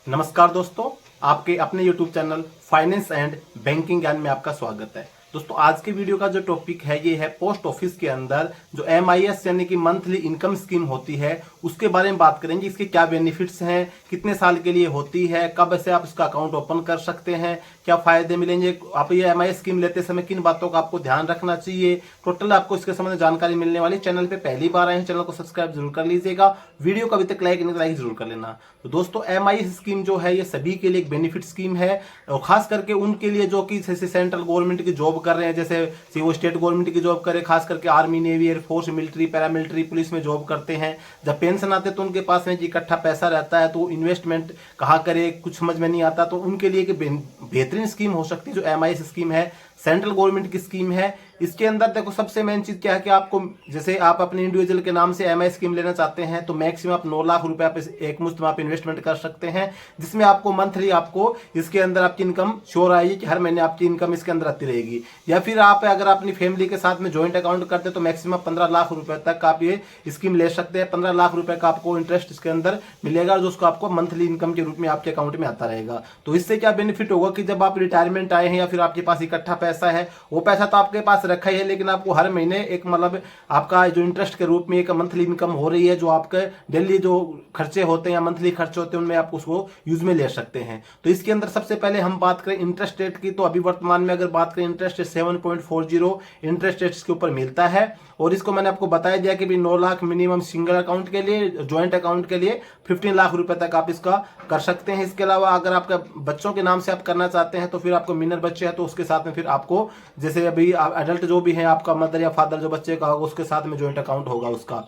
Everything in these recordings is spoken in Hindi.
नमस्कार दोस्तों, आपके अपने YouTube channel finance and banking ज्ञान में आपका स्वागत है। दोस्तों, आज के वीडियो का जो टॉपिक है ये है पोस्ट ऑफिस के अंदर जो MIS यानी कि मंथली इनकम स्कीम होती है उसके बारे में बात करेंगे। इसके क्या बेनिफिट्स हैं, कितने साल के लिए होती है, कब से आप इसका अकाउंट ओपन कर सकते हैं, क्या फायदे मिलेंगे, आप ये MIS स्कीम लेते समय किन बातों का आपको ध्यान रखना चाहिए, टोटल आपको इसके संबंध में जानकारी मिलने वाली। चैनल पे पहली बार आए हैं, चैनल को सब्सक्राइब जरूर कर लीजिएगा। वीडियो को अभी तक लाइक नहीं तो लाइक जरूर कर लेना। तो दोस्तों, MIS स्कीम जो है ये सभी के लिए एक बेनिफिट स्कीम है और खास करके उनके लिए जो कि जैसे सेंट्रल गवर्नमेंट की जॉब कर रहे हैं, जैसे वो स्टेट गवर्नमेंट की जॉब करे, खास करके army, navy, air force, military, paramilitary, police में जॉब करते हैं। जब पेंशन आते तो उनके पास में इकट्ठा पैसा रहता है तो इन्वेस्टमेंट कहाँ करे कुछ समझ में नहीं आता, तो उनके लिए एक बेहतरीन स्कीम हो सकती है जो MIS स्कीम है। सेंट्रल गवर्नमेंट की स्कीम है। इसके अंदर देखो सबसे मेन चीज क्या है कि आपको जैसे आप अपने इंडिविजुअल के नाम से MIS स्कीम लेना चाहते हैं तो मैक्सिमम आप 9 लाख रुपए आप एक मुश्त में आप इन्वेस्टमेंट कर सकते हैं, जिसमें आपको मंथली आपको इसके अंदर आपकी इनकम श्योर आएगी कि हर महीने आपकी इनकम इसके अंदर आती रहेगी। या फिर आप अगर अपनी फैमिली के साथ में ज्वाइंट अकाउंट करते हैं तो मैक्सिमम 15 लाख रुपए तक आप ये स्कीम ले सकते हैं। 15 लाख रुपए का आपको इंटरेस्ट इसके अंदर मिलेगा जो उसको आपको मंथली इनकम के रूप में आपके अकाउंट में आता रहेगा। तो इससे क्या बेनिफिट होगा कि जब आप रिटायरमेंट आए हैं या फिर आपके पास इकट्ठा पैसा है, वो पैसा तो आपके पास रखा ही है लेकिन आपको हर महीने एक मतलब आपका जो इंटरेस्ट के रूप में एक मंथली इनकम हो रही है, जो आपके डेली जो खर्चे होते हैं या मंथली खर्चे होते हैं उनमें आप उसको यूज में ले सकते हैं। तो इसके अंदर सबसे पहले हम बात करें इंटरेस्ट रेट की, तो अभी वर्तमान में अगर बात करें इंटरेस्ट रेट 7.40 इंटरेस्ट रेट इसके ऊपर मिलता है। और इसको मैंने आपको बताया दिया कि भी 9 लाख मिनिमम सिंगल अकाउंट के लिए, ज्वाइंट अकाउंट के लिए 15 लाख रुपए तक आप इसका कर सकते हैं। इसके अलावा अगर आपका बच्चों के नाम से आप करना चाहते हैं तो फिर आपको मिनर बच्चे हैं तो उसके साथ में फिर आपको जैसे अभी एडल्ट जो भी है आपका मदर या फादर जो बच्चे का होगा उसके साथ में ज्वाइंट अकाउंट होगा उसका।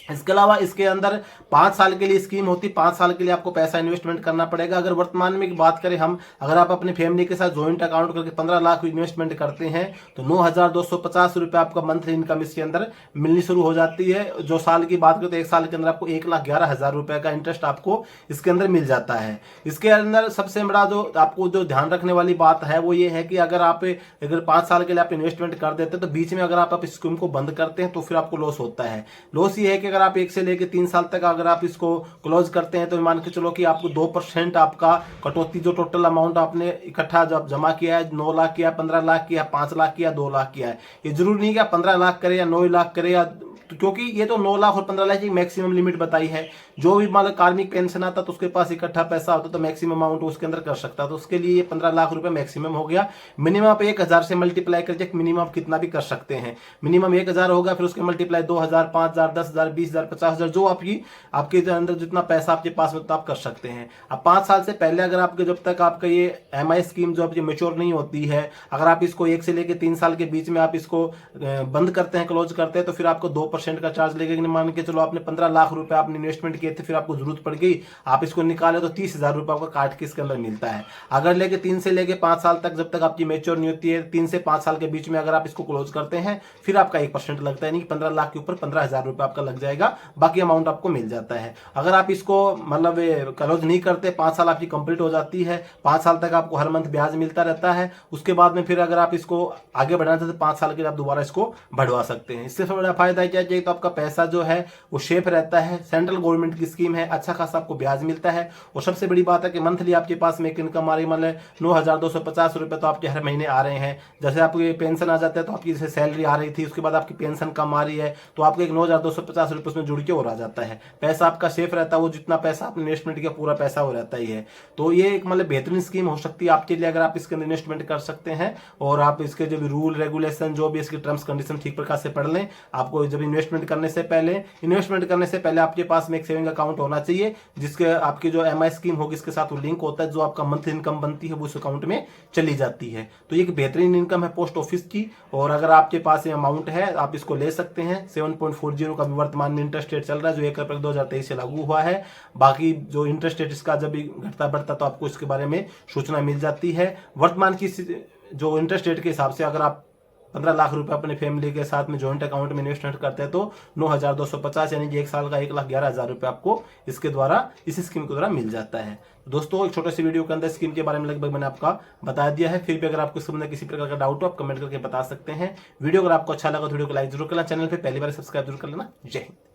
इसके अलावा इसके अंदर 5 साल के लिए स्कीम होती है, 5 साल के लिए आपको पैसा इन्वेस्टमेंट करना पड़ेगा। अगर वर्तमान में बात करें हम, अगर आप अपने फैमिली के साथ ज्वाइंट अकाउंट करके 15 लाख इन्वेस्टमेंट करते हैं तो 9,250 रुपये आपका मंथली इनकम इसके अंदर मिलनी शुरू हो जाती है। जो साल की बात करें तो एक साल के अंदर आपको 1,11,000 रुपये का इंटरेस्ट आपको इसके अंदर मिल जाता है। इसके अंदर सबसे बड़ा जो आपको जो ध्यान रखने वाली बात है वो ये है कि अगर 5 साल के लिए आप इन्वेस्टमेंट कर देते हैं तो बीच में अगर आप स्कीम को बंद करते हैं तो फिर आपको लॉस होता है। लॉस ये है कि अगर आप 1 से लेकर 3 साल तक अगर आप इसको क्लोज करते हैं तो मान के चलो कि आपको 2% आपका कटौती, जो टोटल अमाउंट आपने इकट्ठा जब जमा किया है, 9 लाख किया, 15 लाख किया, 5 लाख किया, 2 लाख किया है, ये जरूरी नहीं कि आप 15 लाख करें या 9 लाख करें या क्योंकि ये तो 9 लाख और 15 लाख की मैक्सिमम लिमिट बताई है। जो भी मतलब कार्मिक पेंशन आता तो उसके पास इकट्ठा पैसा होता तो मैक्सिमम अमाउंट उसके अंदर कर सकता, तो उसके लिए ये 15 लाख रुपए मैक्सिमम हो गया। मिनिमम आप 1,000 से मल्टीप्लाई करके मिनिमम आप कितना भी कर सकते हैं। मिनिमम 1,000 होगा, फिर उसके मल्टीप्लाई 2,000, 5,000, 10,000, 20,000, 50,000, जो आपके अंदर जितना पैसा आपके पास में आप कर सकते हैं। अब 5 साल से पहले अगर आपके जब तक आपका ये MIS स्कीम जो आपकी मेच्योर नहीं होती है, अगर आप इसको 1 से लेकर 3 साल के बीच में आप इसको बंद करते हैं, क्लोज करते हैं, तो फिर आपको 2% का चार्ज लगेगा। मान के चलो आपने 15 लाख रुपए आपने इन्वेस्टमेंट किए थे, फिर आपको जरूरत पड़ गई, आप इसको निकाले तो 30,000 रुपए आपका काट के इसके अंदर मिलता है। अगर लेके 3 से लेके 5 साल तक जब तक आपकी मेच्योर नहीं होती है, 3 से 5 साल के बीच में अगर आप इसको क्लोज करते हैं फिर आपका 1% लगता है, नहीं 15 लाख के ऊपर 15,000 रुपए आपका लग जाएगा, बाकी अमाउंट आपको मिल जाता है। अगर आप इसको मतलब क्लोज नहीं करते, 5 साल आपकी कंप्लीट हो जाती है, 5 साल तक आपको हर मंथ ब्याज मिलता रहता है। उसके बाद में फिर अगर आप इसको आगे बढ़ाना चाहते हैं 5 साल के लिए आप दोबारा इसको बढ़वा सकते हैं। इससे बड़ा फायदा क्या है, तो आपका पैसा जो है वो सेफ रहता है, सेंट्रल गवर्नमेंट की स्कीम है, अच्छा खासा आपको ब्याज मिलता है। और सबसे बड़ी बात है कि मंथली आपके पास में एक इनकम आ रही, मतलब 9,250 रुपए तो आपके हर महीने आ रहे हैं। जैसे आपको पेंशन आ जाता है तो आपकी जैसे सैलरी आ रही थी, उसके बाद आपकी पेंशन कम आ रही है तो आपको एक 9,250 रुपए उसमें जुड़ के और आ जाता है। पैसा आपका सेफ रहता है, वो जितना पैसा आपने इन्वेस्टमेंट किया पूरा पैसा हो रहता ही है। तो ये एक मतलब बेहतरीन स्कीम हो सकती है आपके लिए अगर आप इसके अंदर इन्वेस्टमेंट कर सकते हैं और आप इसके जो भी रूल रेगुलेशन जो भी इसकी टर्म्स कंडीशन ठीक प्रकार से पढ़ लें। आपको जब इन्वेस्टमेंट करने से पहले आपके पास में एक सेविंग अकाउंट होना चाहिए जिसके आपकी जो MIS स्कीम होगी इसके साथ वो लिंक होता है, जो आपका मंथली इनकम बनती है वो उस अकाउंट में चली जाती है। तो ये एक बेहतरीन इनकम है पोस्ट ऑफिस की, और अगर आपके पास ये अमाउंट है आप इसको ले सकते हैं। 7.40 का भी वर्तमान में इंटरेस्ट रेट चल रहा है जो 1 अप्रैल 2023 से लागू हुआ है। बाकी जो इंटरेस्ट रेट इसका जब भी घटता बढ़ता तो आपको इसके बारे में सूचना मिल जाती है। वर्तमान की जो इंटरेस्ट रेट के हिसाब से अगर आप 15 लाख रुपए अपने फैमिली के साथ में ज्वाइंट अकाउंट में इन्वेस्टमेंट करते हैं तो 9,250 यानी कि 1 साल का 1,11,000 रुपए आपको इसके द्वारा इस स्कीम के द्वारा मिल जाता है। दोस्तों, एक छोटे से वीडियो के अंदर स्कीम के बारे में लगभग मैंने आपका बता दिया है। फिर भी अगर आपको इसके अंदर किसी प्रकार का डाउट हो आप कमेंट करके बता सकते हैं। वीडियो अगर आपको अच्छा लगा तो वीडियो को लाइक जरूर करना, चैनल पे पहली बार सब्सक्राइब जरूर कर लेना। जय हिंद।